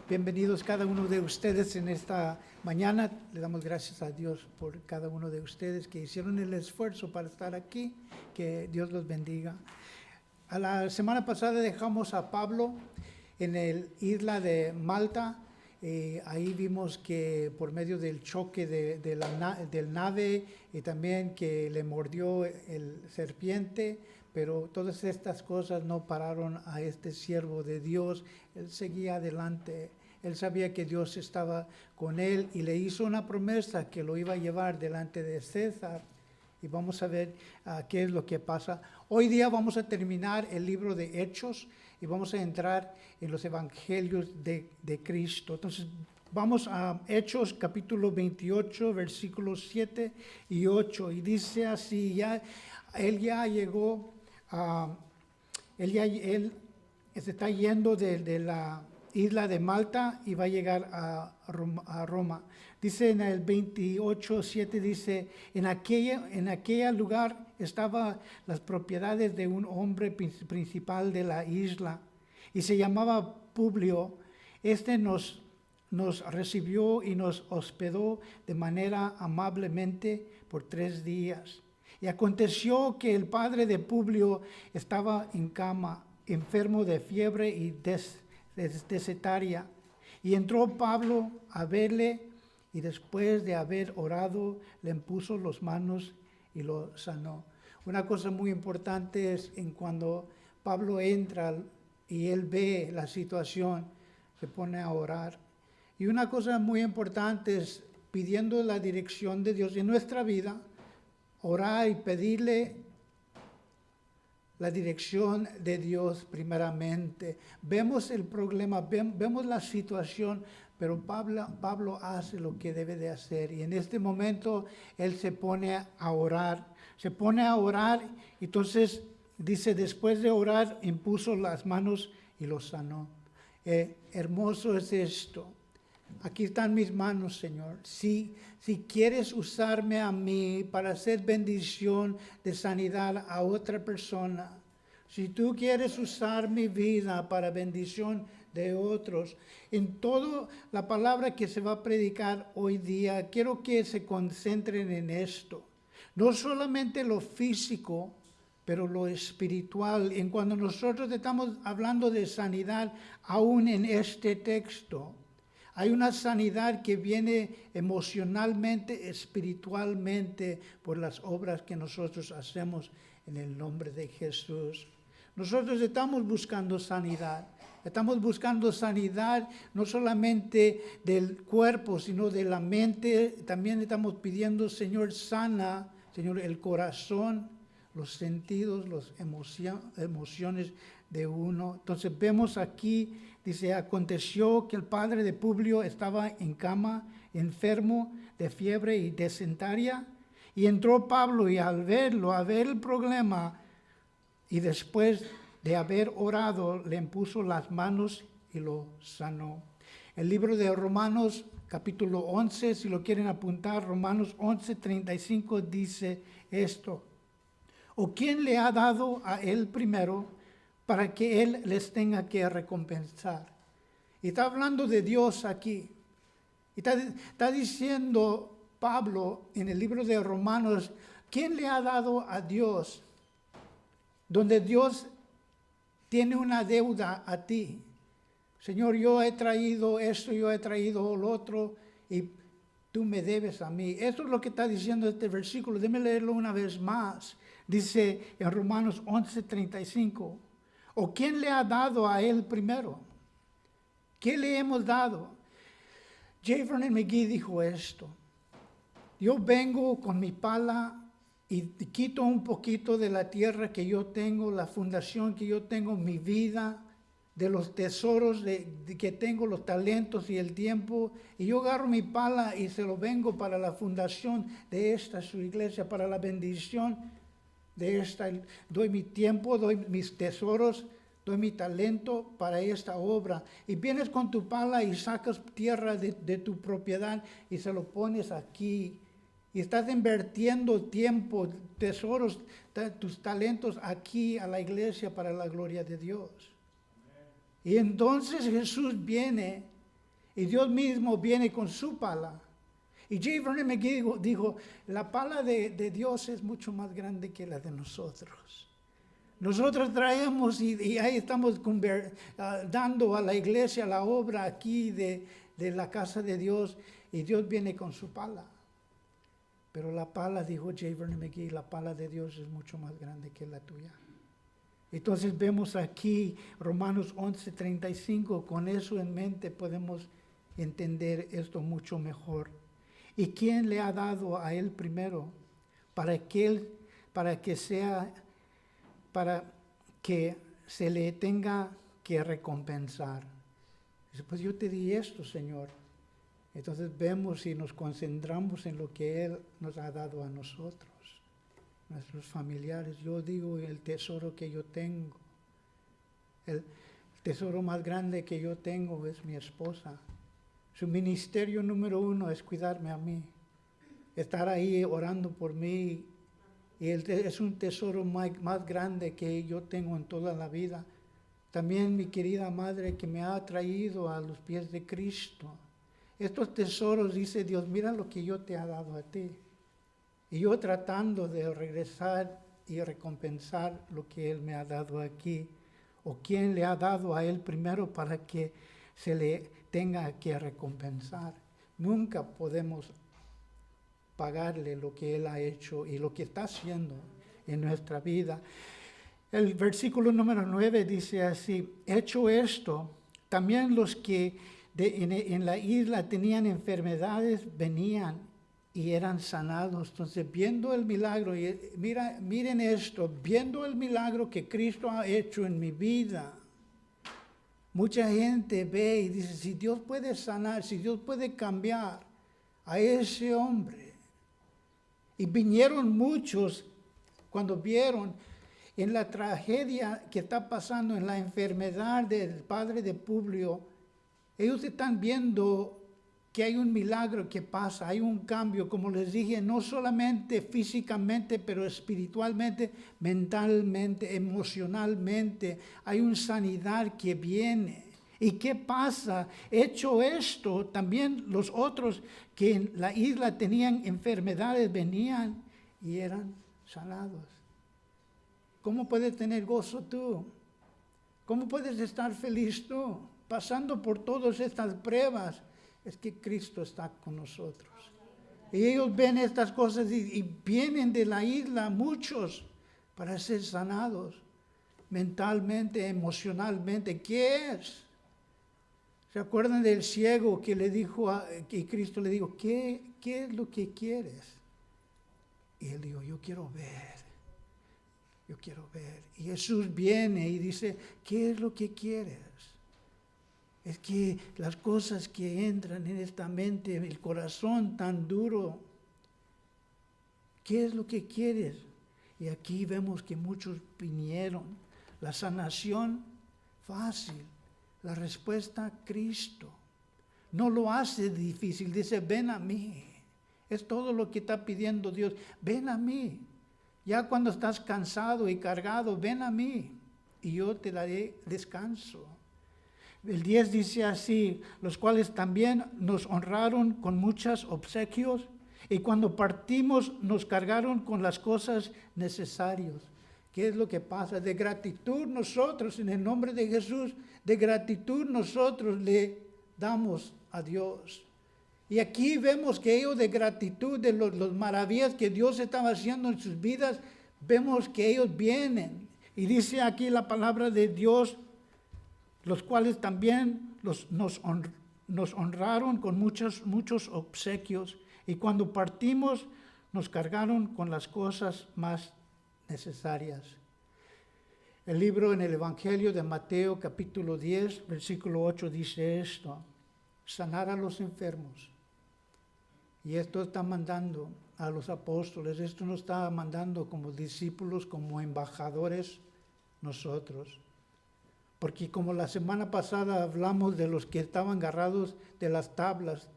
Bienvenidos cada uno de ustedes en esta mañana. Le damos gracias a Dios por cada uno de ustedes que hicieron el esfuerzo para estar aquí. Que Dios los bendiga. A la semana pasada dejamos a Pablo en la isla de Malta. Ahí vimos que por medio del choque del nave y también que le mordió el serpiente, pero todas estas cosas no pararon a este siervo de Dios. Él seguía adelante. Él sabía que Dios estaba con él y le hizo una promesa que lo iba a llevar delante de César. Y vamos a ver qué es lo que pasa. Hoy día vamos a terminar el libro de Hechos y vamos a entrar en los evangelios de Cristo. Entonces, vamos a Hechos capítulo 28, versículos 7 y 8. Y dice así, él ya llegó, él se está yendo de la isla de Malta y va a llegar a Roma. Dice en el 28:7, dice, en aquel lugar estaban las propiedades de un hombre principal de la isla y se llamaba Publio. Este nos recibió y nos hospedó de manera amablemente por 3 días. Y aconteció que el padre de Publio estaba en cama, enfermo de fiebre y desetaria. Y entró Pablo a verle y después de haber orado le impuso las manos y lo sanó. Una cosa muy importante es en cuando Pablo entra y él ve la situación, se pone a orar. Y una cosa muy importante es pidiendo la dirección de Dios en nuestra vida, orar y pedirle la dirección de Dios primeramente. Vemos el problema, vemos la situación, pero Pablo hace lo que debe de hacer. Y en este momento él se pone a orar. Entonces dice, después de orar, impuso las manos y lo sanó. Hermoso es esto. Aquí están mis manos, Señor. Si quieres usarme a mí para hacer bendición de sanidad a otra persona, si tú quieres usar mi vida para bendición de otros, en toda la palabra que se va a predicar hoy día, quiero que se concentren en esto. No solamente lo físico, pero lo espiritual. En cuando nosotros estamos hablando de sanidad, aún en este texto, hay una sanidad que viene emocionalmente, espiritualmente, por las obras que nosotros hacemos en el nombre de Jesús. Nosotros estamos buscando sanidad. Estamos buscando sanidad no solamente del cuerpo, sino de la mente. También estamos pidiendo, Señor, sana, Señor, el corazón, los sentidos, las emociones de uno. Entonces vemos aquí, dice, aconteció que el padre de Publio estaba en cama, enfermo de fiebre y dysenteria, y entró Pablo y al ver el problema, y después de haber orado, le impuso las manos y lo sanó. El libro de Romanos, capítulo 11, si lo quieren apuntar, Romanos 11:35 dice esto. ¿O quién le ha dado a él primero para que él les tenga que recompensar? Y está hablando de Dios aquí. Y está diciendo Pablo en el libro de Romanos, ¿quién le ha dado a Dios? Donde Dios tiene una deuda a ti. Señor, yo he traído esto, yo he traído lo otro, y tú me debes a mí. Eso es lo que está diciendo este versículo. Déjame leerlo una vez más. Dice en Romanos 11:35, ¿o quién le ha dado a él primero? ¿Qué le hemos dado? J. Vernon McGee dijo esto: yo vengo con mi pala y quito un poquito de la tierra que yo tengo, la fundación que yo tengo, mi vida, de los tesoros que tengo, los talentos y el tiempo, y yo agarro mi pala y se lo vengo para la fundación de esta su iglesia, para la bendición de esta. Doy mi tiempo, doy mis tesoros, doy mi talento para esta obra. Y vienes con tu pala y sacas tierra de tu propiedad y se lo pones aquí. Y estás invirtiendo tiempo, tesoros, tus talentos aquí a la iglesia para la gloria de Dios. Y entonces Jesús viene Y Dios mismo viene con su pala. Y J. Vernon McGee dijo, la pala de Dios es mucho más grande que la de nosotros. Nosotros traemos y ahí estamos dando a la iglesia la obra aquí de la casa de Dios, y Dios viene con su pala. Pero la pala, dijo J. Vernon McGee, la pala de Dios es mucho más grande que la tuya. Entonces vemos aquí Romanos 11:35, con eso en mente podemos entender esto mucho mejor. ¿Y quién le ha dado a él primero para que se le tenga que recompensar? Dice, pues yo te di esto, Señor. Entonces vemos y nos concentramos en lo que Él nos ha dado a nosotros, nuestros familiares. Yo digo el tesoro que yo tengo. El tesoro más grande que yo tengo es mi esposa. Su ministerio número 1 es cuidarme a mí, estar ahí orando por mí. Y es un tesoro más grande que yo tengo en toda la vida. También mi querida madre que me ha traído a los pies de Cristo. Estos tesoros, dice Dios, mira lo que yo te he dado a ti. Y yo tratando de regresar y recompensar lo que Él me ha dado aquí. O quién le ha dado a Él primero para que se le tenga que recompensar. Nunca podemos pagarle lo que Él ha hecho y lo que está haciendo en nuestra vida. El versículo número 9 dice así, hecho esto, también los que en la isla tenían enfermedades venían y eran sanados. Entonces, viendo el milagro, y miren esto, viendo el milagro que Cristo ha hecho en mi vida, mucha gente ve y dice, si Dios puede sanar, si Dios puede cambiar a ese hombre. Y vinieron muchos cuando vieron en la tragedia que está pasando, en la enfermedad del padre de Publio. Ellos están viendo que hay un milagro que pasa, hay un cambio, como les dije, no solamente físicamente, pero espiritualmente, mentalmente, emocionalmente. Hay una sanidad que viene. ¿Y qué pasa? Hecho esto, también los otros que en la isla tenían enfermedades venían y eran sanados. ¿Cómo puedes tener gozo tú? ¿Cómo puedes estar feliz tú? Pasando por todas estas pruebas, es que Cristo está con nosotros. Y ellos ven estas cosas y vienen de la isla muchos para ser sanados mentalmente, emocionalmente. ¿Qué es? ¿Se acuerdan del ciego que le dijo, que Cristo le dijo, ¿qué es lo que quieres? Y él dijo, yo quiero ver. Yo quiero ver. Y Jesús viene y dice, ¿qué es lo que quieres? Es que las cosas que entran en esta mente, el corazón tan duro, ¿qué es lo que quieres? Y aquí vemos que muchos vinieron. La sanación fácil. La respuesta, Cristo. No lo hace difícil, dice, ven a mí. Es todo lo que está pidiendo Dios, ven a mí. Ya cuando estás cansado y cargado, ven a mí y yo te daré descanso. El 10 dice así, los cuales también nos honraron con muchos obsequios y cuando partimos nos cargaron con las cosas necesarias. ¿Qué es lo que pasa? De gratitud nosotros, en el nombre de Jesús, de gratitud nosotros le damos a Dios. Y aquí vemos que ellos de gratitud, de los maravillas que Dios estaba haciendo en sus vidas, vemos que ellos vienen. Y dice aquí la palabra de Dios, los cuales también nos honraron con muchos obsequios. Y cuando partimos, nos cargaron con las cosas más necesarias. El libro en el Evangelio de Mateo, capítulo 10, versículo 8, dice esto: sanar a los enfermos. Y esto está mandando a los apóstoles, esto nos está mandando como discípulos, como embajadores nosotros. Porque como la semana pasada hablamos de los que estaban agarrados de las tablas,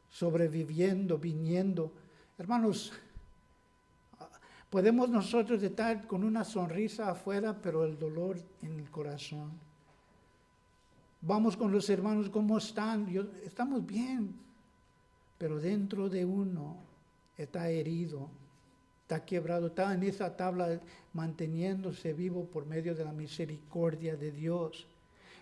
sobreviviendo, viniendo. Hermanos, podemos nosotros estar con una sonrisa afuera, pero el dolor en el corazón. vamos con los hermanos, ¿cómo están? Estamos bien, pero dentro de uno está herido, está quebrado, está en esa tabla manteniéndose vivo por medio de la misericordia de Dios.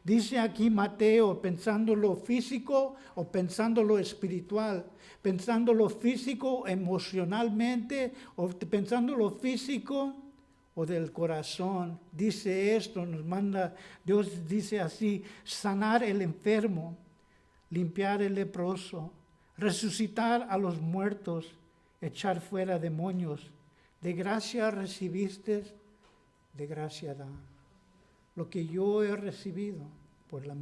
Dice aquí Mateo, pensando lo físico o pensando lo espiritual, pensando lo físico emocionalmente o pensando lo físico o del corazón. Dice esto, nos manda, Dios dice así, sanar el enfermo, limpiar el leproso, resucitar a los muertos, echar fuera demonios. De gracia recibiste, de gracia da. Lo que yo he recibido por la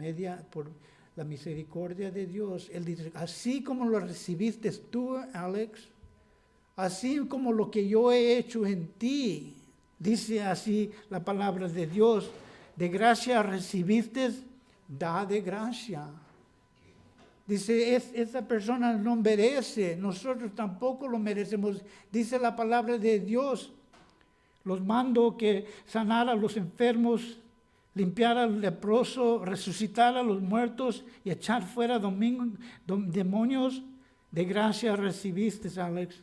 misericordia de Dios, Él dice, así como lo recibiste tú, Alex, así como lo que yo he hecho en ti, dice así la palabra de Dios, de gracia recibiste, da de gracia. Dice, esa persona no merece, nosotros tampoco lo merecemos. Dice la palabra de Dios, los mando que sanar a los enfermos, limpiar al leproso, resucitar a los muertos y echar fuera demonios. De gracia recibiste, Alex,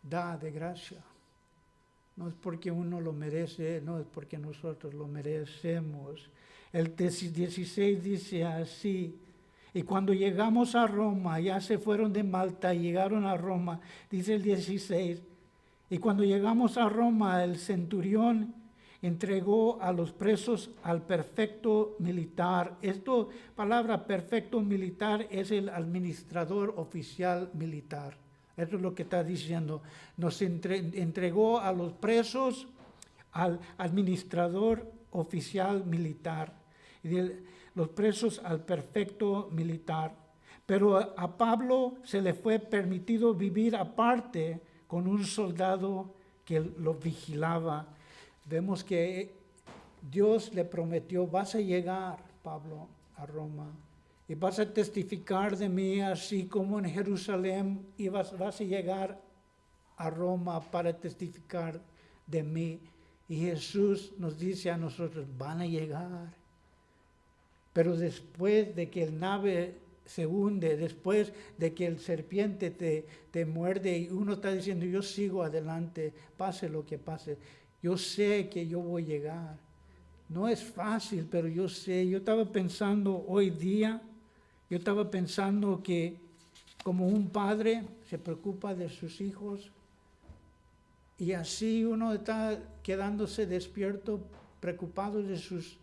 da de gracia. No es porque uno lo merece, no es porque nosotros lo merecemos. El 16 dice así, y cuando llegamos a Roma, ya se fueron de Malta y llegaron a Roma, dice el 16, y cuando llegamos a Roma, el centurión entregó a los presos al prefecto militar. Esta palabra perfecto militar es el administrador oficial militar. Eso es lo que está diciendo. Nos entregó a los presos al administrador oficial militar. Y los presos al perfecto militar. Pero a Pablo se le fue permitido vivir aparte con un soldado que lo vigilaba. Vemos que Dios le prometió, vas a llegar, Pablo, a Roma. Y vas a testificar de mí, así como en Jerusalén, y vas a llegar a Roma para testificar de mí. Y Jesús nos dice a nosotros, van a llegar. Pero después de que el nave se hunde, después de que el serpiente te muerde y uno está diciendo, yo sigo adelante, pase lo que pase, yo sé que yo voy a llegar. No es fácil, pero yo sé, yo estaba pensando hoy día, yo estaba pensando que como un padre se preocupa de sus hijos y así uno está quedándose despierto, preocupado de sus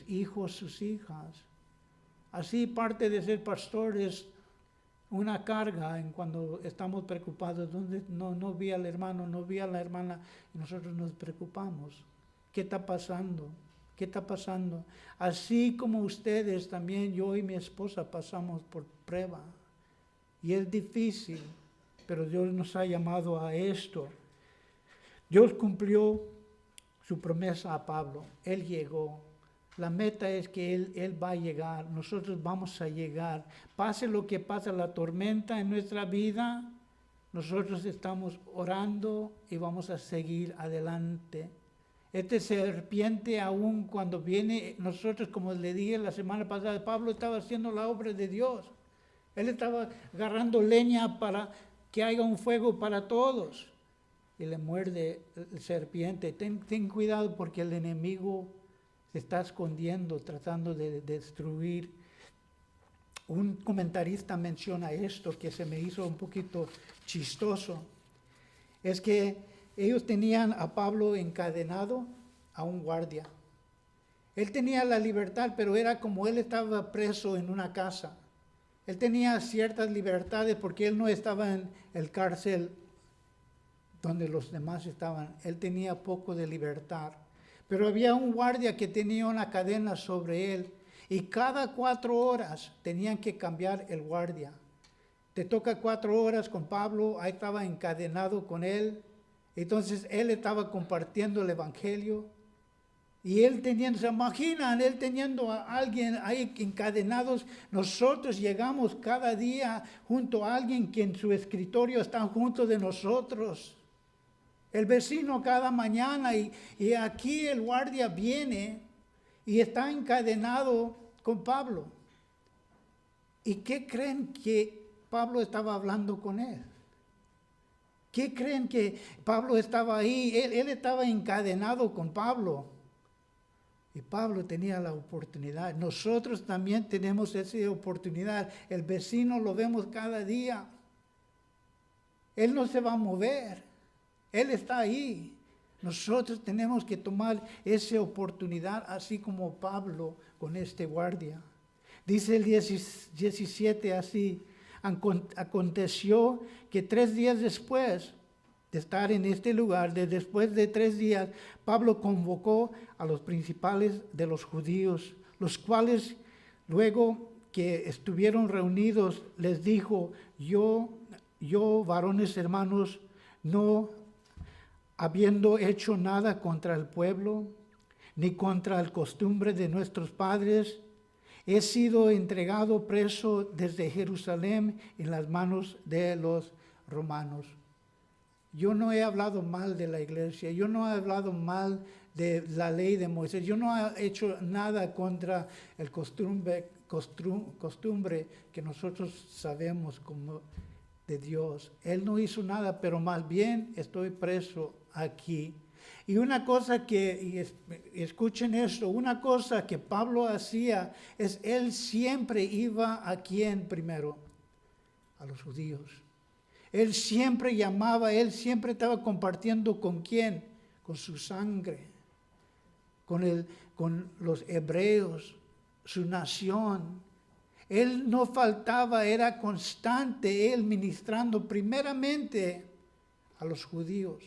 hijos, sus hijas. Así parte de ser pastor es una carga en cuando estamos preocupados, donde no vi al hermano, no vi a la hermana, y nosotros nos preocupamos. ¿Qué está pasando? ¿Qué está pasando? Así como ustedes también, yo y mi esposa pasamos por prueba. Y es difícil, pero Dios nos ha llamado a esto. Dios cumplió su promesa a Pablo. Él llegó. La meta es que Él va a llegar, nosotros vamos a llegar. Pase lo que pase, la tormenta en nuestra vida, nosotros estamos orando y vamos a seguir adelante. Este serpiente aún cuando viene, nosotros como le dije la semana pasada, Pablo estaba haciendo la obra de Dios. Él estaba agarrando leña para que haya un fuego para todos. Y le muerde el serpiente. Ten cuidado porque el enemigo se está escondiendo, tratando de destruir. Un comentarista menciona esto que se me hizo un poquito chistoso. Es que ellos tenían a Pablo encadenado a un guardia. Él tenía la libertad, pero era como él estaba preso en una casa. Él tenía ciertas libertades porque él no estaba en el cárcel donde los demás estaban. Él tenía poco de libertad. Pero había un guardia que tenía una cadena sobre él y cada 4 horas tenían que cambiar el guardia. Te toca 4 horas con Pablo, ahí estaba encadenado con él. Entonces él estaba compartiendo el evangelio y él teniendo, ¿se imaginan? Él teniendo a alguien ahí encadenados. Nosotros llegamos cada día junto a alguien que en su escritorio está junto de nosotros. El vecino cada mañana y aquí el guardia viene y está encadenado con Pablo. ¿Y qué creen que Pablo estaba hablando con él? ¿Qué creen que Pablo estaba ahí? Él estaba encadenado con Pablo. Y Pablo tenía la oportunidad. Nosotros también tenemos esa oportunidad. El vecino lo vemos cada día. Él no se va a mover. Él está ahí. Nosotros tenemos que tomar esa oportunidad, así como Pablo con este guardia. Dice el 17 así: aconteció que 3 días después de estar en este lugar, después de 3 días, Pablo convocó a los principales de los judíos, los cuales luego que estuvieron reunidos les dijo: yo, varones hermanos, no habiendo hecho nada contra el pueblo, ni contra la costumbre de nuestros padres, he sido entregado preso desde Jerusalén en las manos de los romanos. Yo no he hablado mal de la iglesia, yo no he hablado mal de la ley de Moisés, yo no he hecho nada contra el costumbre que nosotros sabemos como de Dios. Él no hizo nada, pero más bien estoy preso aquí. Y una cosa que, escuchen esto, una cosa que Pablo hacía es él siempre iba a quién primero, a los judíos. Él siempre llamaba, él siempre estaba compartiendo con quién, con su sangre, con los hebreos, su nación. Él no faltaba, era constante, él ministrando primeramente a los judíos.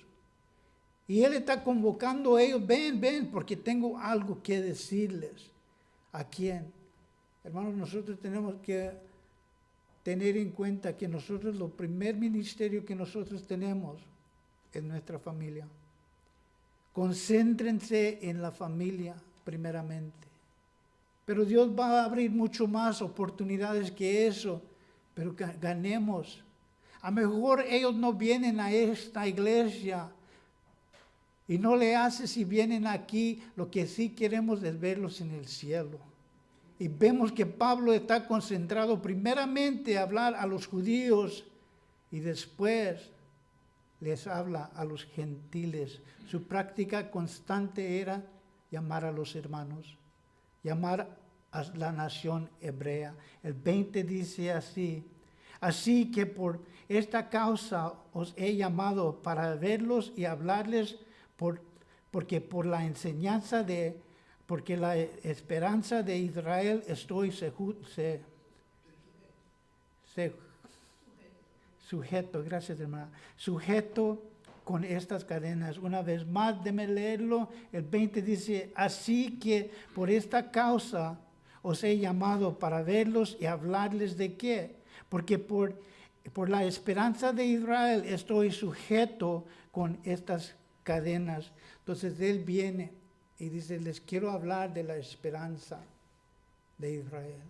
Y él está convocando a ellos: ven, porque tengo algo que decirles. ¿A quién? Hermanos, nosotros tenemos que tener en cuenta que nosotros, lo primer ministerio que nosotros tenemos es nuestra familia. Concéntrense en la familia primeramente. Pero Dios va a abrir mucho más oportunidades que eso. Pero ganemos. A lo mejor ellos no vienen a esta iglesia y no le hace si vienen aquí. Lo que sí queremos es verlos en el cielo. Y vemos que Pablo está concentrado primeramente a hablar a los judíos y después les habla a los gentiles. Su práctica constante era llamar a los hermanos, llamar a la nación hebrea. El 20 dice así: así que por esta causa os he llamado para verlos y hablarles, porque por la enseñanza porque la esperanza de Israel estoy sujeto, gracias hermana, sujeto con estas cadenas. Una vez más, déme leerlo. El 20 dice: así que por esta causa os he llamado para verlos y hablarles de qué. Porque por la esperanza de Israel estoy sujeto con estas cadenas. Entonces él viene y dice: les quiero hablar de la esperanza de Israel.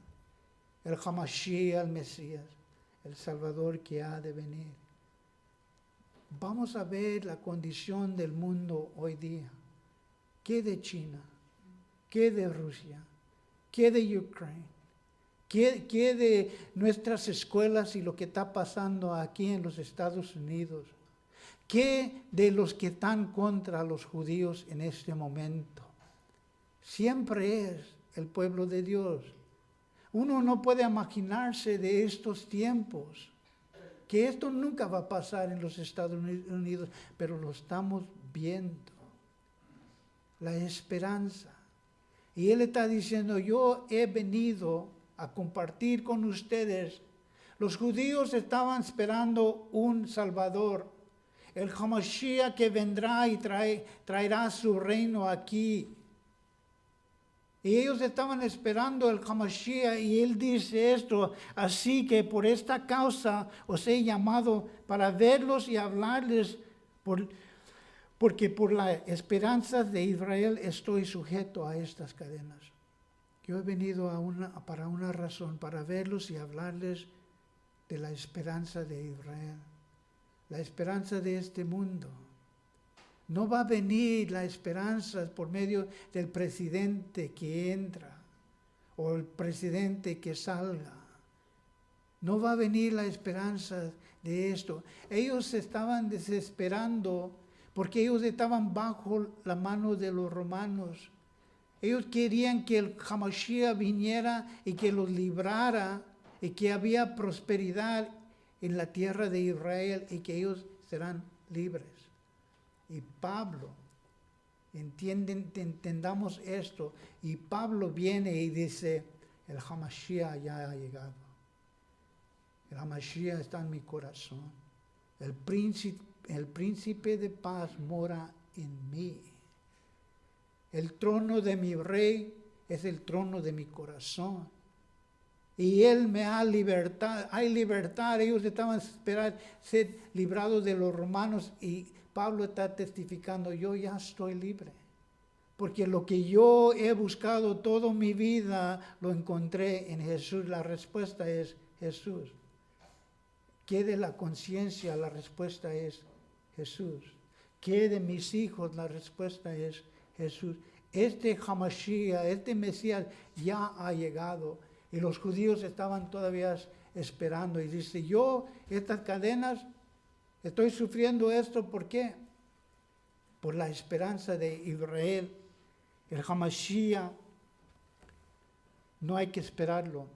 El Hamashiach, el Mesías, el Salvador que ha de venir. Vamos a ver la condición del mundo hoy día. ¿Qué de China? ¿Qué de Rusia? ¿Qué de Ucrania? ¿Qué de nuestras escuelas y lo que está pasando aquí en los Estados Unidos? ¿Qué de los que están contra los judíos en este momento? Siempre es el pueblo de Dios. Uno no puede imaginarse de estos tiempos, que esto nunca va a pasar en los Estados Unidos, pero lo estamos viendo. La esperanza. Y él está diciendo: yo he venido a compartir con ustedes. Los judíos estaban esperando un Salvador, el Hamashiach que vendrá y traerá su reino aquí. Y ellos estaban esperando el Hamashiach, y él dice esto: así que por esta causa os he llamado para verlos y hablarles, porque por la esperanza de Israel estoy sujeto a estas cadenas. Yo he venido para una razón, para verlos y hablarles de la esperanza de Israel, la esperanza de este mundo. No va a venir la esperanza por medio del presidente que entra, o el presidente que salga. No va a venir la esperanza de esto. Ellos estaban desesperando porque ellos estaban bajo la mano de los romanos. Ellos querían que el Hamashiach viniera y que los librara y que había prosperidad en la tierra de Israel y que ellos serán libres. Y Pablo, entendamos esto, y Pablo viene y dice, el Hamashiach ya ha llegado. El Hamashiach está en mi corazón. El príncipe de paz mora en mí. El trono de mi rey es el trono de mi corazón. Y Él me ha libertado. Hay libertad. Ellos estaban esperando ser librados de los romanos. Y Pablo está testificando, yo ya estoy libre. Porque lo que yo he buscado toda mi vida, lo encontré en Jesús. La respuesta es Jesús. ¿Qué de la conciencia? La respuesta es Jesús. ¿Qué de mis hijos? La respuesta es Jesús. Este Hamashiach, este Mesías ya ha llegado. Y los judíos estaban todavía esperando. Y dice, yo, estas cadenas, estoy sufriendo esto, ¿por qué? Por la esperanza de Israel. El Hamashiach, no hay que esperarlo.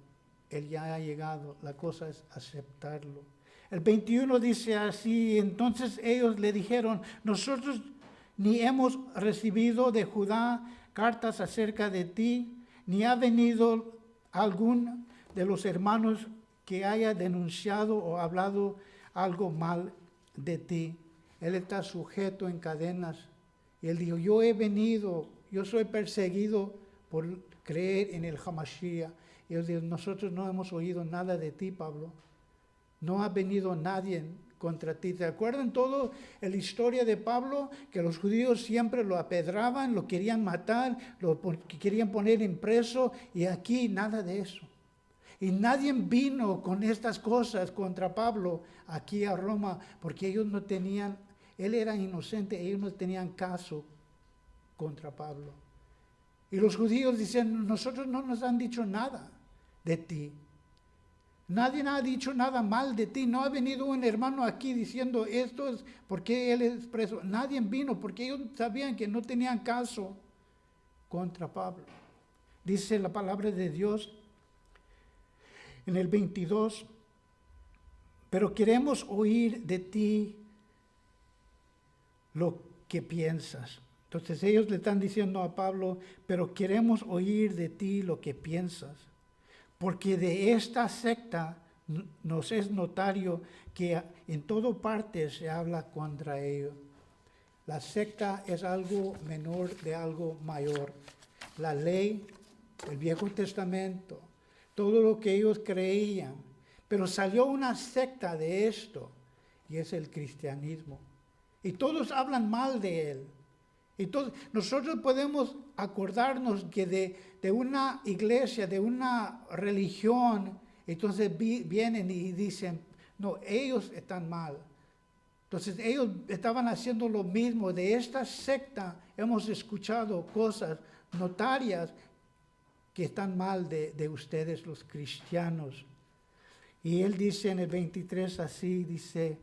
Él ya ha llegado. La cosa es aceptarlo. El 21 dice así, entonces ellos le dijeron, nosotros ni hemos recibido de Judá cartas acerca de ti, ni ha venido algún de los hermanos que haya denunciado o hablado algo mal de ti. Él está sujeto en cadenas. Y él dijo, yo he venido, yo soy perseguido por creer en el Hamashiach. Y ellos dijeron, nosotros no hemos oído nada de ti, Pablo. No ha venido nadie contra ti. ¿Te acuerdan todo la historia de Pablo? Que los judíos siempre lo apedraban, lo querían matar, lo querían poner en preso. Y aquí nada de eso. Y nadie vino con estas cosas contra Pablo aquí a Roma, porque ellos no tenían, él era inocente, ellos no tenían caso contra Pablo. Y los judíos dicen, nosotros no nos han dicho nada de ti. Nadie ha dicho nada mal de ti. No ha venido un hermano aquí diciendo esto es porque él es preso. Nadie vino porque ellos sabían que no tenían caso contra Pablo. Dice la palabra de Dios en el 22, pero queremos oír de ti lo que piensas. Entonces ellos le están diciendo a Pablo, pero queremos oír de ti lo que piensas. Porque de esta secta nos es notario que en toda parte se habla contra ellos. La secta es algo menor de algo mayor. La ley, el Viejo Testamento, todo lo que ellos creían. Pero salió una secta de esto y es el cristianismo. Y todos hablan mal de él. Entonces, nosotros podemos acordarnos que de una iglesia, de una religión, entonces vienen y dicen, no, ellos están mal. Entonces, ellos estaban haciendo lo mismo. De esta secta hemos escuchado cosas notarias que están mal de ustedes, los cristianos. Y él dice en el 23 así, dice,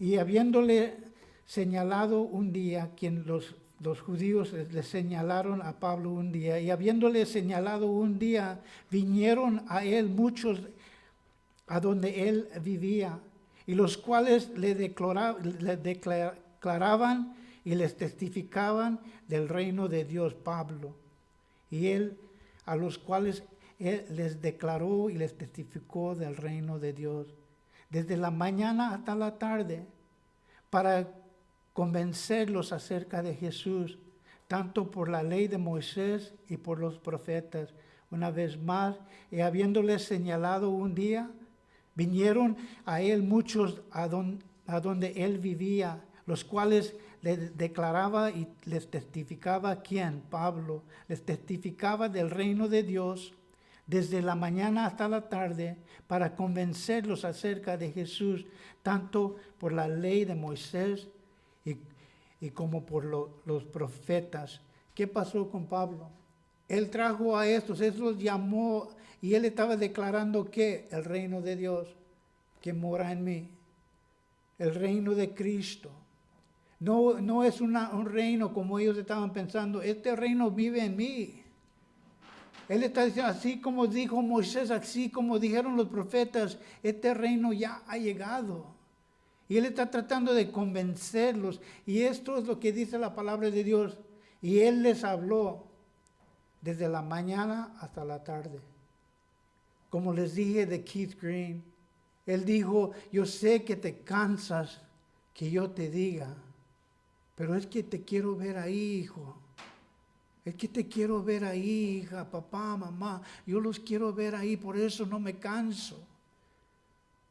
y habiéndole señalado un día, quien los judíos le señalaron a Pablo un día, y habiéndole señalado un día, vinieron a él muchos a donde él vivía, y los cuales le declaraban y les testificaban del reino de Dios, Pablo. Y él, a los cuales él les declaró y les testificó del reino de Dios, desde la mañana hasta la tarde, para convencerlos acerca de Jesús, tanto por la ley de Moisés y por los profetas. Una vez más, y habiéndoles señalado un día, vinieron a él muchos a donde él vivía, los cuales les declaraba y les testificaba, ¿quién? Pablo, les testificaba del reino de Dios desde la mañana hasta la tarde, para convencerlos acerca de Jesús, tanto por la ley de Moisés y como por los profetas. ¿Qué pasó con Pablo? Él trajo a estos, Él los llamó y Él estaba declarando que el reino de Dios que mora en mí, el reino de Cristo. No es un reino como ellos estaban pensando, este reino vive en mí. Él está diciendo, así como dijo Moisés, así como dijeron los profetas, este reino ya ha llegado. Y Él está tratando de convencerlos. Y esto es lo que dice la palabra de Dios. Y Él les habló desde la mañana hasta la tarde. Como les dije de Keith Green, Él dijo, yo sé que te cansas que yo te diga, pero es que te quiero ver ahí, hijo. Es que te quiero ver ahí, hija, papá, mamá. Yo los quiero ver ahí, por eso no me canso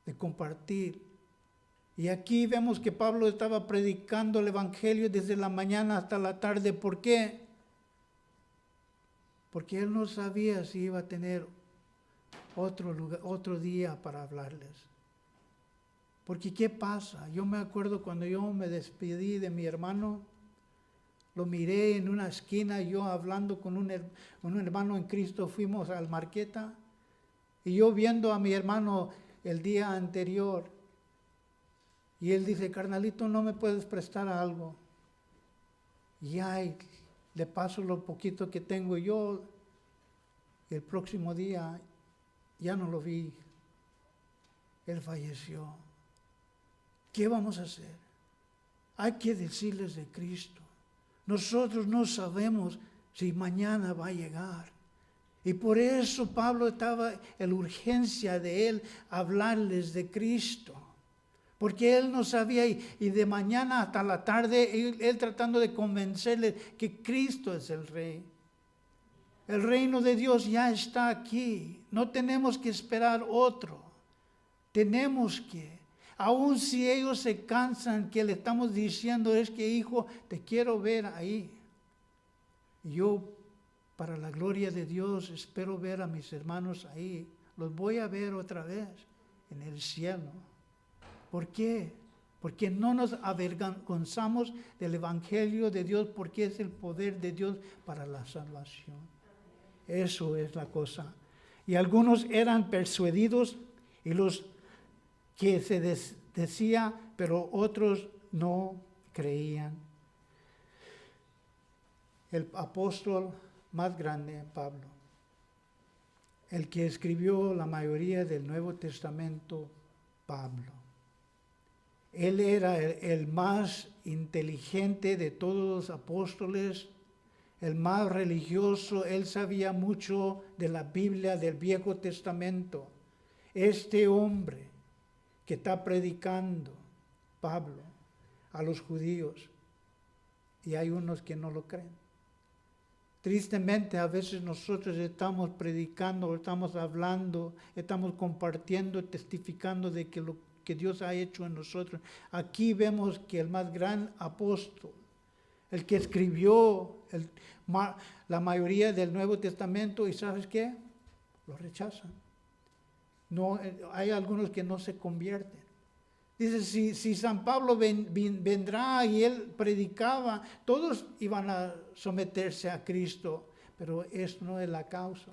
de compartir. Y aquí vemos que Pablo estaba predicando el Evangelio desde la mañana hasta la tarde. ¿Por qué? Porque él no sabía si iba a tener otro día para hablarles. Porque ¿qué pasa? Yo me acuerdo cuando yo me despedí de mi hermano, lo miré en una esquina, yo hablando con un hermano en Cristo, fuimos al Marqueta, y yo viendo a mi hermano el día anterior, y él dice, carnalito, ¿no me puedes prestar algo? Y ay, le paso lo poquito que tengo yo, y el próximo día ya no lo vi, él falleció. ¿Qué vamos a hacer? Hay que decirles de Cristo. Nosotros no sabemos si mañana va a llegar. Y por eso Pablo estaba en la urgencia de él hablarles de Cristo. Porque él no sabía y de mañana hasta la tarde él tratando de convencerles que Cristo es el Rey. El reino de Dios ya está aquí. No tenemos que esperar otro. Tenemos que. Aun si ellos se cansan, que le estamos diciendo es que, hijo, te quiero ver ahí. Yo, para la gloria de Dios, espero ver a mis hermanos ahí. Los voy a ver otra vez en el cielo. ¿Por qué? Porque no nos avergonzamos del Evangelio de Dios, porque es el poder de Dios para la salvación. Eso es la cosa. Y algunos eran persuadidos y los que se decía, pero otros no creían. El apóstol más grande, Pablo, el que escribió la mayoría del Nuevo Testamento, Pablo. Él era el más inteligente de todos los apóstoles, el más religioso. Él sabía mucho de la Biblia, del Viejo Testamento. Este hombre que está predicando, Pablo, a los judíos, y hay unos que no lo creen. Tristemente, a veces nosotros estamos predicando, estamos hablando, estamos compartiendo, testificando de que lo que Dios ha hecho en nosotros. Aquí vemos que el más gran apóstol, el que escribió la mayoría del Nuevo Testamento, ¿y sabes qué? Lo rechazan. No, hay algunos que no se convierten. Dice, si San Pablo vendrá y él predicaba, todos iban a someterse a Cristo, pero eso no es la causa.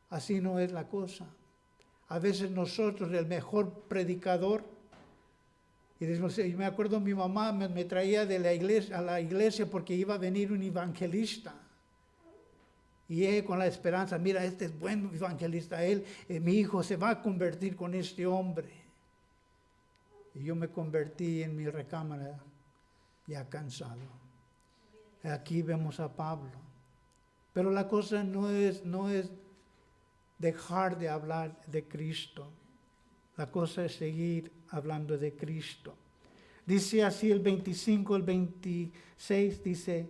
Así no es la cosa. A veces nosotros, el mejor predicador, y me acuerdo mi mamá me traía de la iglesia, a la iglesia porque iba a venir un evangelista. Y él con la esperanza, mira, este es buen evangelista, mi hijo se va a convertir con este hombre. Y yo me convertí en mi recámara, ya cansado. Aquí vemos a Pablo. Pero la cosa no es dejar de hablar de Cristo. La cosa es seguir hablando de Cristo. Dice así el 25, el 26, dice,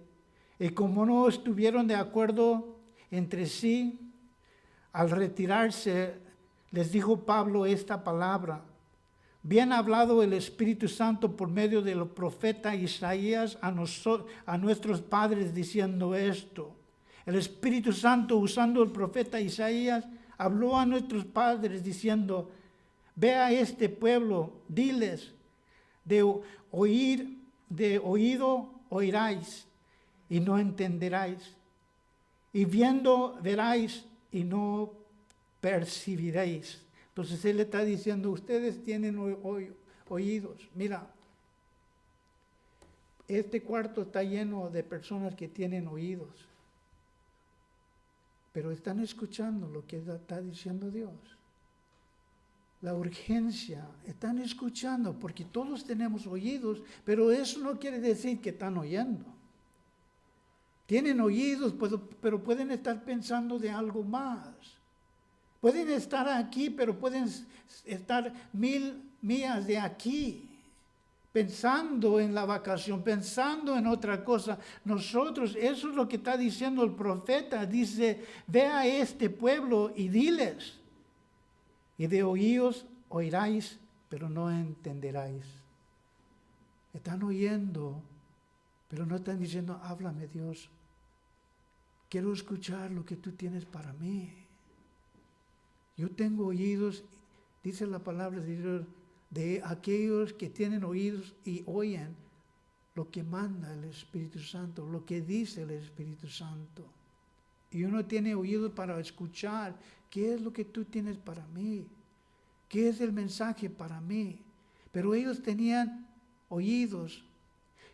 y como no estuvieron de acuerdo entre sí, al retirarse, les dijo Pablo esta palabra: bien ha hablado el Espíritu Santo por medio del profeta Isaías a nuestros padres diciendo esto. El Espíritu Santo, usando el profeta Isaías, habló a nuestros padres diciendo: ve a este pueblo, diles, de oído oiráis y no entenderáis, Y viendo veráis y no percibiréis. Entonces Él le está diciendo, ustedes tienen oídos. Mira, este cuarto está lleno de personas que tienen oídos, pero están escuchando lo que está diciendo Dios. La urgencia, están escuchando, porque todos tenemos oídos, pero eso no quiere decir que están oyendo. Tienen oídos, pero pueden estar pensando de algo más. Pueden estar aquí, pero pueden estar 1000 millas de aquí, pensando en la vacación, pensando en otra cosa. Nosotros, eso es lo que está diciendo el profeta. Dice, ve a este pueblo y diles. Y de oídos oiráis, pero no entenderáis. Están oyendo, pero no están diciendo, háblame Dios. Quiero escuchar lo que tú tienes para mí. Yo tengo oídos, dice la palabra de Dios, de aquellos que tienen oídos y oyen lo que manda el Espíritu Santo, lo que dice el Espíritu Santo. Y uno tiene oídos para escuchar qué es lo que tú tienes para mí, qué es el mensaje para mí. Pero ellos tenían oídos.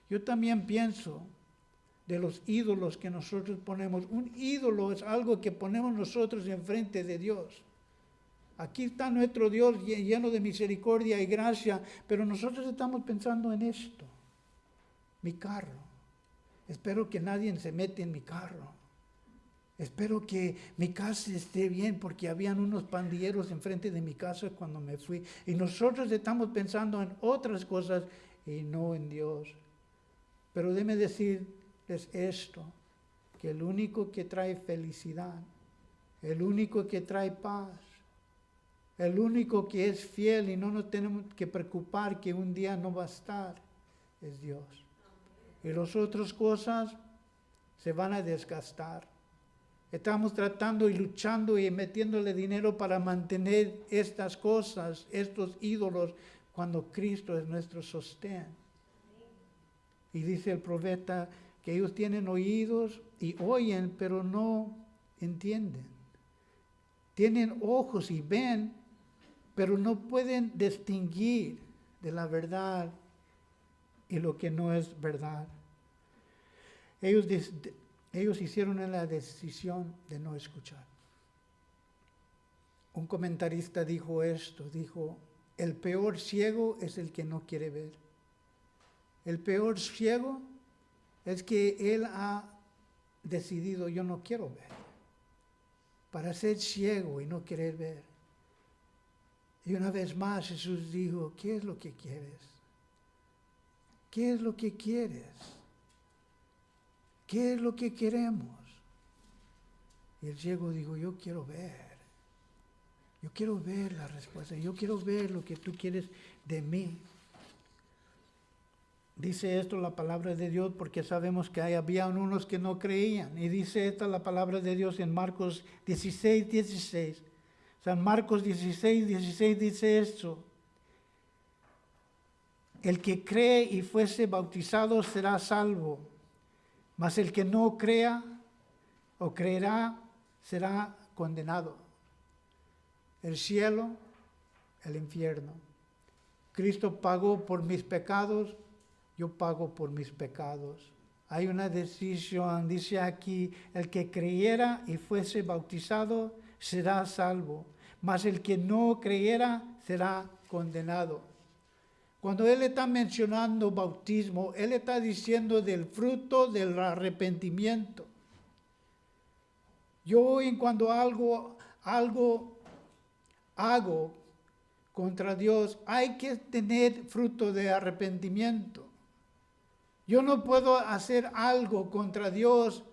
Yo también pienso de los ídolos que nosotros ponemos. Un ídolo es algo que ponemos nosotros enfrente de Dios. Aquí está nuestro Dios lleno de misericordia y gracia, pero nosotros estamos pensando en esto. Mi carro. Espero que nadie se mete en mi carro. Espero que mi casa esté bien, porque habían unos pandilleros enfrente de mi casa cuando me fui. Y nosotros estamos pensando en otras cosas y no en Dios. Pero déjeme decirles esto, que el único que trae felicidad, el único que trae paz, el único que es fiel y no nos tenemos que preocupar que un día no va a estar, es Dios. Y las otras cosas se van a desgastar. Estamos tratando y luchando y metiéndole dinero para mantener estas cosas, estos ídolos, cuando Cristo es nuestro sostén. Y dice el profeta que ellos tienen oídos y oyen, pero no entienden. Tienen ojos y ven, pero no pueden distinguir de la verdad y lo que no es verdad. Ellos hicieron la decisión de no escuchar. Un comentarista dijo esto, dijo, el peor ciego es el que no quiere ver. El peor ciego es que él ha decidido, yo no quiero ver. Para ser ciego y no querer ver. Y una vez más Jesús dijo, ¿qué es lo que quieres? ¿Qué es lo que quieres? ¿Qué es lo que queremos? Y el ciego dijo, yo quiero ver. Yo quiero ver la respuesta. Yo quiero ver lo que tú quieres de mí. Dice esto la palabra de Dios porque sabemos que había unos que no creían. Y dice esta la palabra de Dios en Marcos 16, 16. San Marcos 16, 16 dice esto. El que cree y fuese bautizado será salvo, mas el que no crea o creerá será condenado. El cielo, el infierno. Cristo pagó por mis pecados, yo pago por mis pecados. Hay una decisión, dice aquí, el que creyera y fuese bautizado será salvo, mas el que no creyera será condenado. Cuando Él está mencionando bautismo, Él está diciendo del fruto del arrepentimiento. Yo en cuando algo hago contra Dios, hay que tener fruto de arrepentimiento. Yo no puedo hacer algo contra Dios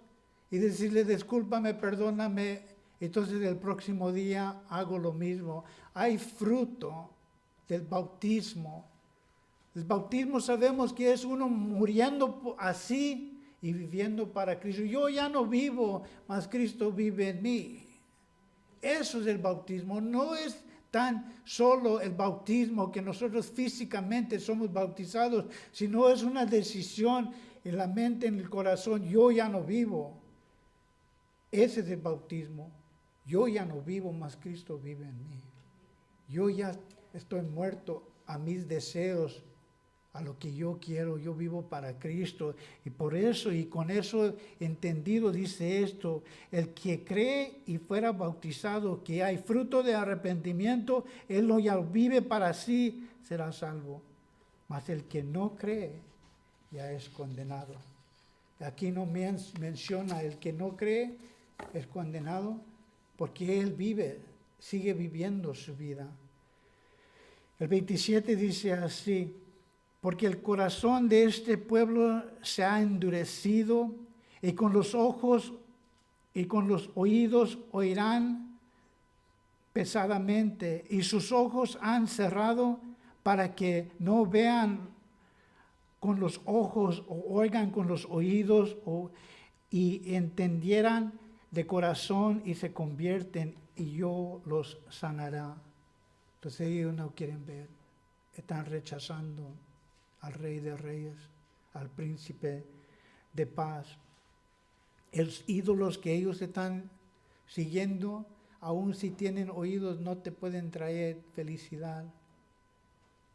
y decirle, discúlpame, perdóname, entonces el próximo día hago lo mismo. Hay fruto del bautismo. El bautismo sabemos que es uno muriendo así y viviendo para Cristo. Yo ya no vivo, mas Cristo vive en mí. Eso es el bautismo. No es tan solo el bautismo que nosotros físicamente somos bautizados, sino es una decisión en la mente, en el corazón. Yo ya no vivo. Ese es el bautismo. Yo ya no vivo, más Cristo vive en mí. Yo ya estoy muerto a mis deseos, a lo que yo quiero. Yo vivo para Cristo. Y por eso, y con eso entendido, dice esto: el que cree y fuera bautizado, que hay fruto de arrepentimiento, él lo ya vive para sí, será salvo. Mas el que no cree, ya es condenado. Aquí no menciona el que no cree, es condenado, porque él vive, sigue viviendo su vida. El 27 dice así: porque el corazón de este pueblo se ha endurecido, y con los ojos y con los oídos oirán pesadamente, y sus ojos han cerrado para que no vean con los ojos o oigan con los oídos y entendieran de corazón y se convierten y yo los sanará. Entonces ellos no quieren ver, están rechazando al Rey de Reyes, al Príncipe de paz. Los ídolos que ellos están siguiendo, aun si tienen oídos, no te pueden traer felicidad.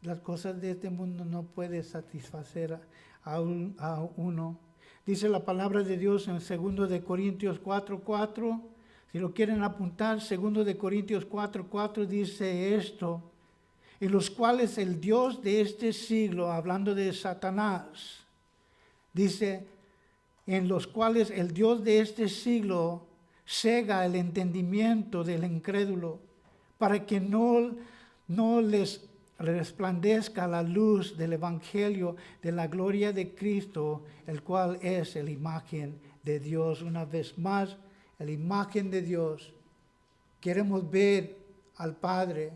Las cosas de este mundo no pueden satisfacer a uno. Dice la palabra de Dios en 2 de Corintios 4:4. Si lo quieren apuntar, 2 de Corintios 4:4 dice esto: en los cuales el Dios de este siglo, hablando de Satanás, dice, en los cuales el Dios de este siglo cega el entendimiento del incrédulo, para que no les resplandezca la luz del Evangelio de la gloria de Cristo, el cual es la imagen de Dios. Una vez más, la imagen de Dios. Queremos ver al Padre.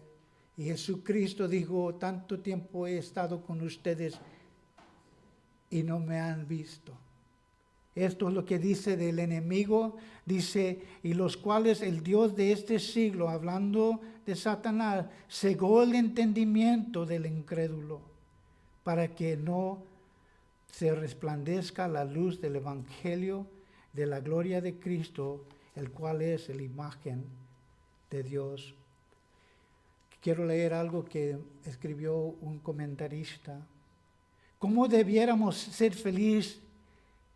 Y Jesucristo dijo: tanto tiempo he estado con ustedes y no me han visto. Esto es lo que dice del enemigo. Dice, y los cuales el Dios de este siglo, hablando de Satanás, cegó el entendimiento del incrédulo, para que no se resplandezca la luz del Evangelio de la gloria de Cristo, el cual es la imagen de Dios. Quiero leer algo que escribió un comentarista. ¿Cómo debiéramos ser felices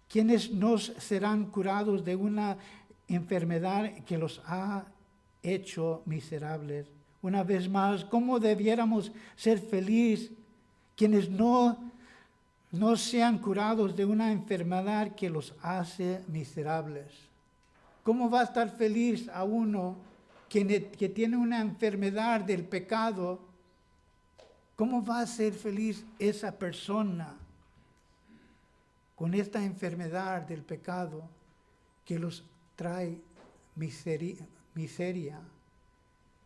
quienes nos serán curados de una enfermedad que los ha hecho miserables? Una vez más, ¿cómo debiéramos ser felices quienes no sean curados de una enfermedad que los hace miserables? ¿Cómo va a estar feliz a uno que tiene una enfermedad del pecado? ¿Cómo va a ser feliz esa persona con esta enfermedad del pecado que los trae miseria?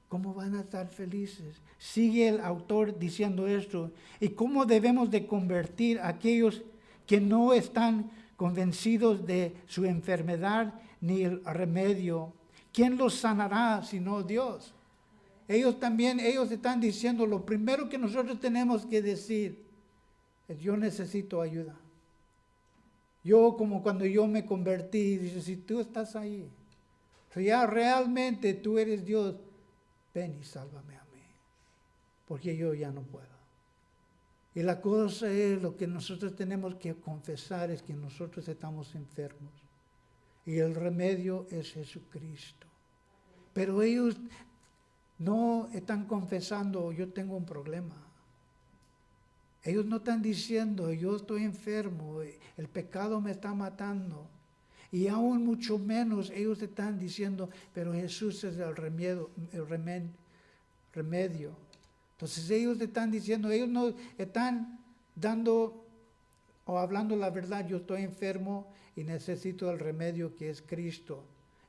¿Cómo van a estar felices? Sigue el autor diciendo esto. ¿Y cómo debemos de convertir a aquellos que no están convencidos de su enfermedad ni el remedio? ¿Quién los sanará sino Dios? Ellos están diciendo, lo primero que nosotros tenemos que decir es: yo necesito ayuda. Yo, como cuando yo me convertí, dice, si tú estás ahí, si ya realmente tú eres Dios, ven y sálvame a mí, porque yo ya no puedo. Y la cosa es, lo que nosotros tenemos que confesar es que nosotros estamos enfermos. Y el remedio es Jesucristo. Pero ellos no están confesando: yo tengo un problema. Ellos no están diciendo: yo estoy enfermo, el pecado me está matando. Y aún mucho menos ellos están diciendo: pero Jesús es el remedio. Entonces ellos están diciendo, ellos no están dando o hablando la verdad: yo estoy enfermo y necesito el remedio que es Cristo.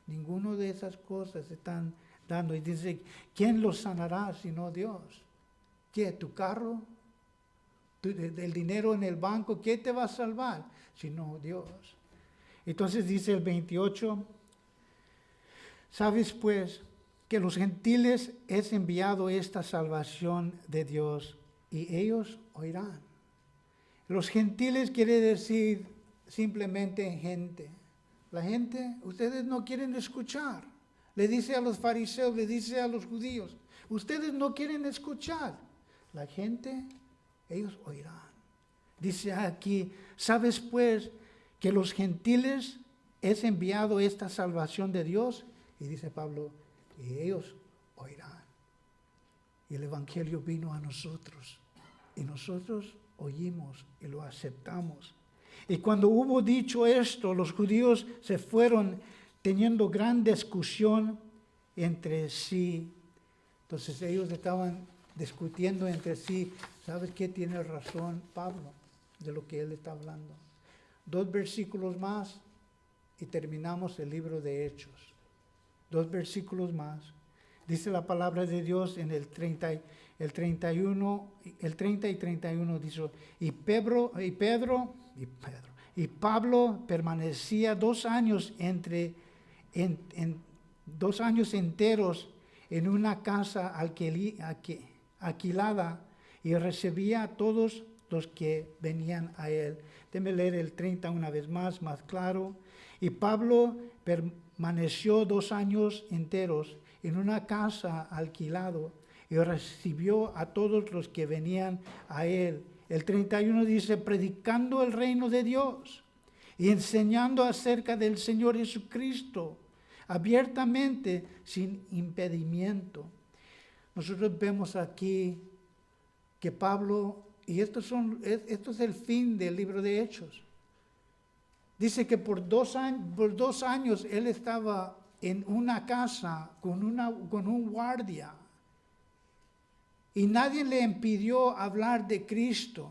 Ninguno de esas cosas están dando. Y dice, ¿quién los sanará sino Dios? ¿Qué? ¿Tu carro? ¿El dinero en el banco? ¿Qué te va a salvar sino Dios? Entonces dice el 28, ¿sabes pues que los gentiles es enviado esta salvación de Dios y ellos oirán? Los gentiles quiere decir simplemente gente. La gente, ustedes no quieren escuchar. Le dice a los fariseos, le dice a los judíos, ustedes no quieren escuchar. La gente, ellos oirán. Dice aquí, ¿sabes pues que los gentiles es enviado esta salvación de Dios? Y dice Pablo, y ellos oirán. Y el Evangelio vino a nosotros. Y nosotros oímos y lo aceptamos. Y cuando hubo dicho esto, los judíos se fueron teniendo gran discusión entre sí. Entonces ellos estaban discutiendo entre sí. ¿Sabes qué? Tiene razón Pablo de lo que él está hablando. 2 versículos más y terminamos el libro de Hechos. 2 versículos más. Dice la palabra de Dios en el 30 y 31 dice, y Pablo permanecía 2 años 2 años enteros en una casa alquilada y recibía a todos los que venían a él. Déjame leer el 30 una vez más claro. Y Pablo permaneció 2 años enteros en una casa alquilado y recibió a todos los que venían a él. El 31 dice, predicando el reino de Dios y enseñando acerca del Señor Jesucristo, abiertamente, sin impedimento. Nosotros vemos aquí que Pablo, y esto es el fin del libro de Hechos. Dice que por 2 años él estaba en una casa con un guardia. Y nadie le impidió hablar de Cristo.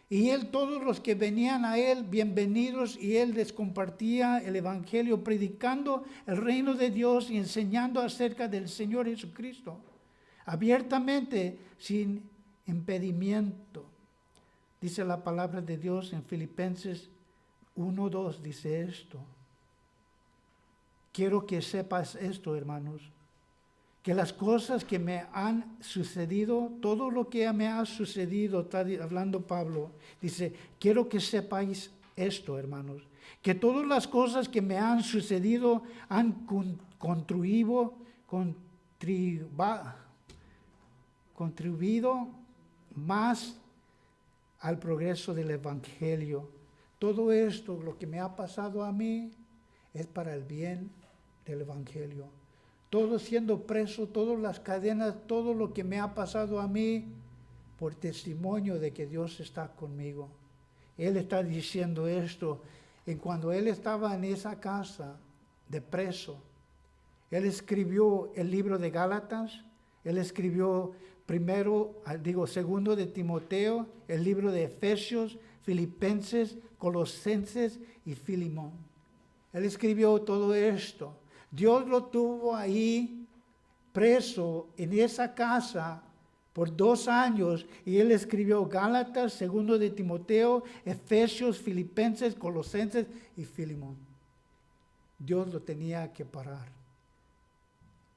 Y él, todos los que venían a él, bienvenidos, y él les compartía el Evangelio, predicando el reino de Dios y enseñando acerca del Señor Jesucristo, abiertamente, sin impedimento. Dice la palabra de Dios en Filipenses 1:2, dice esto. Quiero que sepas esto, hermanos, que las cosas que me han sucedido, todo lo que me ha sucedido, está hablando Pablo, dice, quiero que sepáis esto, hermanos, que todas las cosas que me han sucedido han contribuido más al progreso del Evangelio. Todo esto, lo que me ha pasado a mí, es para el bien del Evangelio. Todo siendo preso, todas las cadenas, todo lo que me ha pasado a mí, por testimonio de que Dios está conmigo. Él está diciendo esto. Y cuando él estaba en esa casa de preso, él escribió el libro de Gálatas, él escribió segundo de Timoteo, el libro de Efesios, Filipenses, Colosenses y Filemón. Él escribió todo esto. Dios lo tuvo ahí preso en esa casa por 2 años y él escribió Gálatas, segundo de Timoteo, Efesios, Filipenses, Colosenses y Filemón. Dios lo tenía que parar.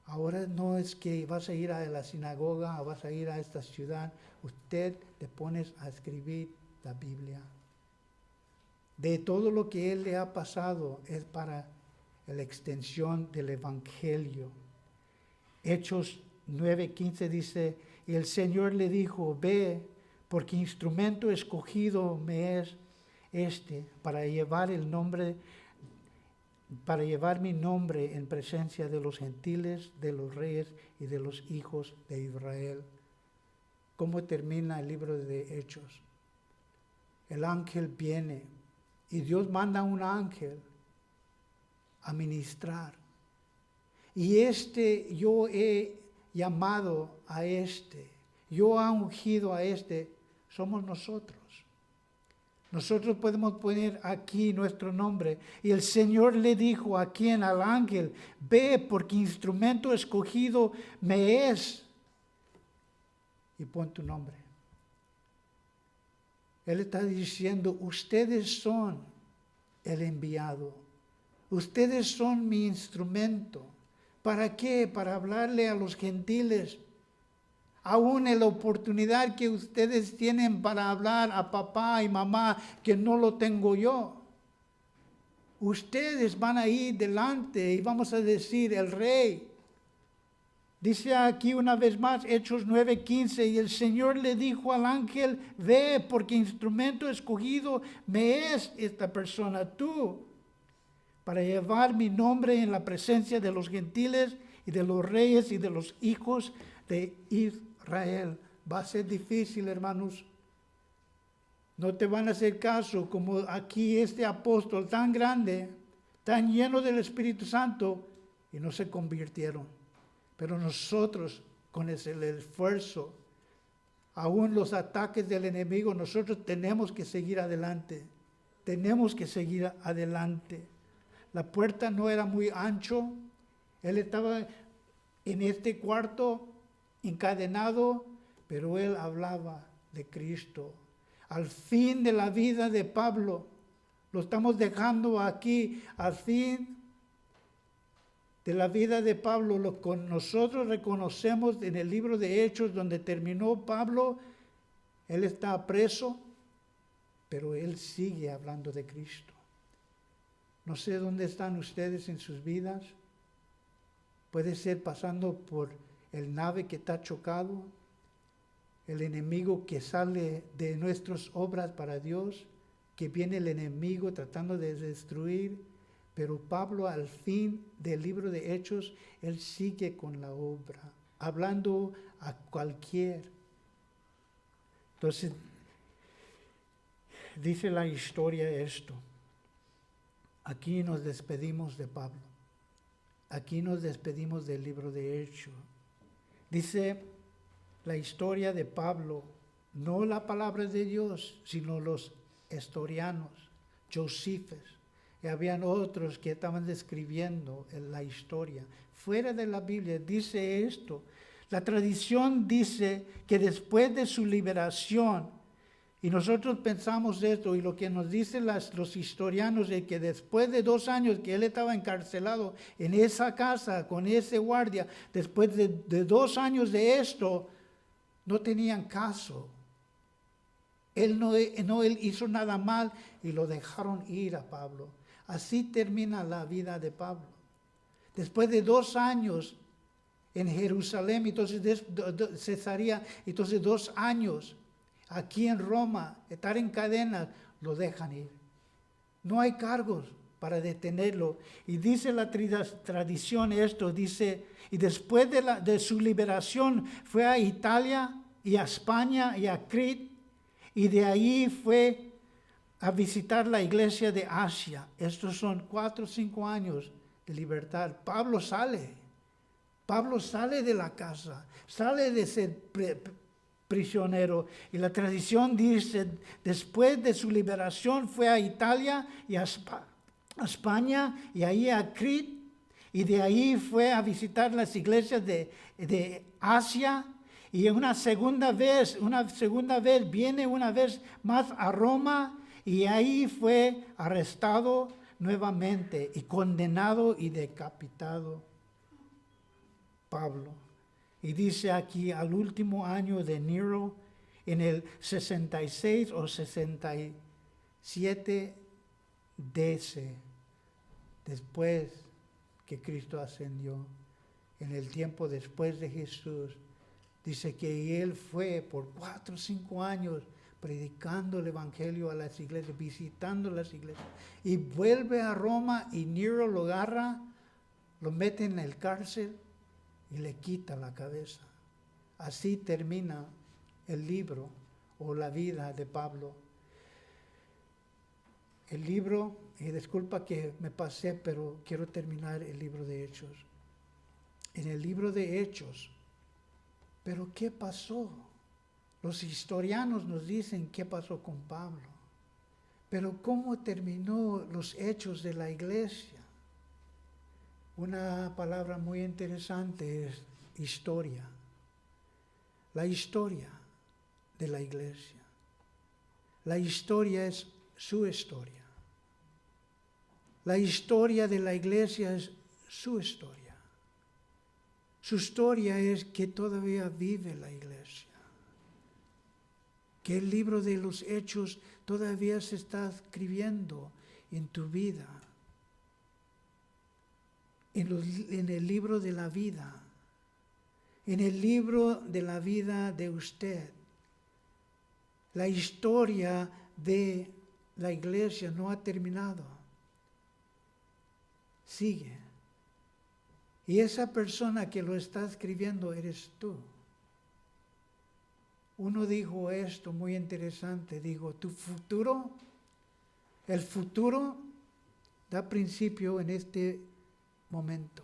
Ahora no es que vas a ir a la sinagoga o vas a ir a esta ciudad. Usted te pones a escribir la Biblia. De todo lo que él le ha pasado es para la extensión del Evangelio. Hechos 9:15 dice, y el Señor le dijo, ve, porque instrumento escogido me es para llevar mi nombre en presencia de los gentiles, de los reyes y de los hijos de Israel. ¿Cómo termina el libro de Hechos? El ángel viene y Dios manda un ángel a ministrar. Y yo he llamado a yo he ungido a somos nosotros. Nosotros podemos poner aquí nuestro nombre. Y el Señor le dijo a quien, al ángel, ve porque instrumento escogido me es. Y pon tu nombre. Él está diciendo, ustedes son el enviado. Ustedes son mi instrumento. ¿Para qué? Para hablarle a los gentiles. Aún en la oportunidad que ustedes tienen para hablar a papá y mamá, que no lo tengo yo. ustedes van a ir delante y vamos a decir, el rey. Dice aquí una vez más, Hechos 9:15, y el Señor le dijo al ángel, ve, porque instrumento escogido me es esta persona, tú, para llevar mi nombre en la presencia de los gentiles y de los reyes y de los hijos de Israel. Va a ser difícil, hermanos. No te van a hacer caso como aquí este apóstol tan grande, tan lleno del Espíritu Santo, y no se convirtieron. Pero nosotros, con el esfuerzo, aún los ataques del enemigo, nosotros tenemos que seguir adelante. Tenemos que seguir adelante. La puerta no era muy ancho. Él estaba en este cuarto encadenado, pero él hablaba de Cristo. Al fin de la vida de Pablo, lo estamos dejando aquí, al fin de la vida de Pablo, lo que nosotros reconocemos en el libro de Hechos, donde terminó Pablo, él está preso, pero él sigue hablando de Cristo. No sé dónde están ustedes en sus vidas. Puede ser pasando por el nave que está chocado, el enemigo que sale de nuestras obras para Dios, que viene el enemigo tratando de destruir. Pero Pablo, al fin del libro de Hechos, él sigue con la obra, hablando a cualquier. Entonces, dice la historia esto. Aquí nos despedimos de Pablo. Aquí nos despedimos del libro de Hechos. Dice la historia de Pablo, no la palabra de Dios, sino los historianos, Josephus. Y habían otros que estaban describiendo la historia. Fuera de la Biblia dice esto. La tradición dice que después de su liberación, y nosotros pensamos esto, y lo que nos dicen los historianos es que después de 2 años que él estaba encarcelado en esa casa con ese guardia, después de 2 años de esto, no tenían caso. Él él hizo nada mal y lo dejaron ir a Pablo. Así termina la vida de Pablo. Después de 2 años en Jerusalén, entonces Cesarea, entonces 2 años aquí en Roma, estar en cadenas, lo dejan ir. No hay cargos para detenerlo. Y dice la tradición esto, dice, y después de su liberación fue a Italia y a España y a Creta, y de ahí fue a visitar la iglesia de Asia. Estos son 4 o 5 años de libertad. Pablo sale de la casa, sale de ser prisionero. Y la tradición dice, después de su liberación fue a Italia y a España y ahí a Creta. Y de ahí fue a visitar las iglesias de Asia. Y una segunda vez, viene una vez más a Roma. Y ahí fue arrestado nuevamente y condenado y decapitado Pablo. Y dice aquí, al último año de Nero, en el 66 o 67 DC, después que Cristo ascendió, en el tiempo después de Jesús, dice que él fue por 4 o 5 años predicando el evangelio a las iglesias, visitando las iglesias, y vuelve a Roma y Nero lo agarra, lo mete en el cárcel y le quita la cabeza. Así termina el libro o la vida de Pablo. El libro, y disculpa que me pasé, pero quiero terminar el libro de Hechos. En el libro de Hechos, ¿pero qué pasó? Los historianos nos dicen qué pasó con Pablo. Pero ¿cómo terminó los hechos de la iglesia? Una palabra muy interesante es historia. La historia de la iglesia. La historia es su historia. La historia de la iglesia es su historia. Su historia es que todavía vive la iglesia. Que el libro de los Hechos todavía se está escribiendo en tu vida. en el libro de la vida, en el libro de la vida de usted. La historia de la iglesia no ha terminado. Sigue. Y esa persona que lo está escribiendo eres tú. Uno dijo esto muy interesante, digo, el futuro da principio en este momento.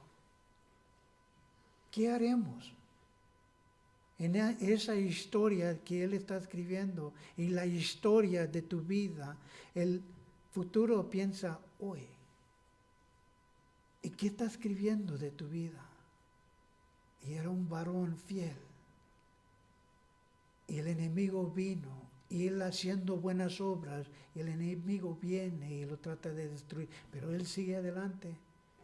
¿Qué haremos? En esa historia que él está escribiendo, en la historia de tu vida, el futuro piensa hoy. ¿Y qué está escribiendo de tu vida? Y era un varón fiel. Y el enemigo vino, y él haciendo buenas obras, y el enemigo viene y lo trata de destruir. Pero él sigue adelante,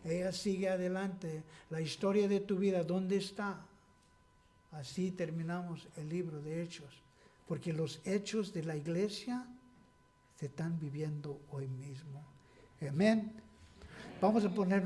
ella sigue adelante. La historia de tu vida, ¿dónde está? Así terminamos el libro de Hechos, porque los hechos de la iglesia se están viviendo hoy mismo. Amén. Vamos a poner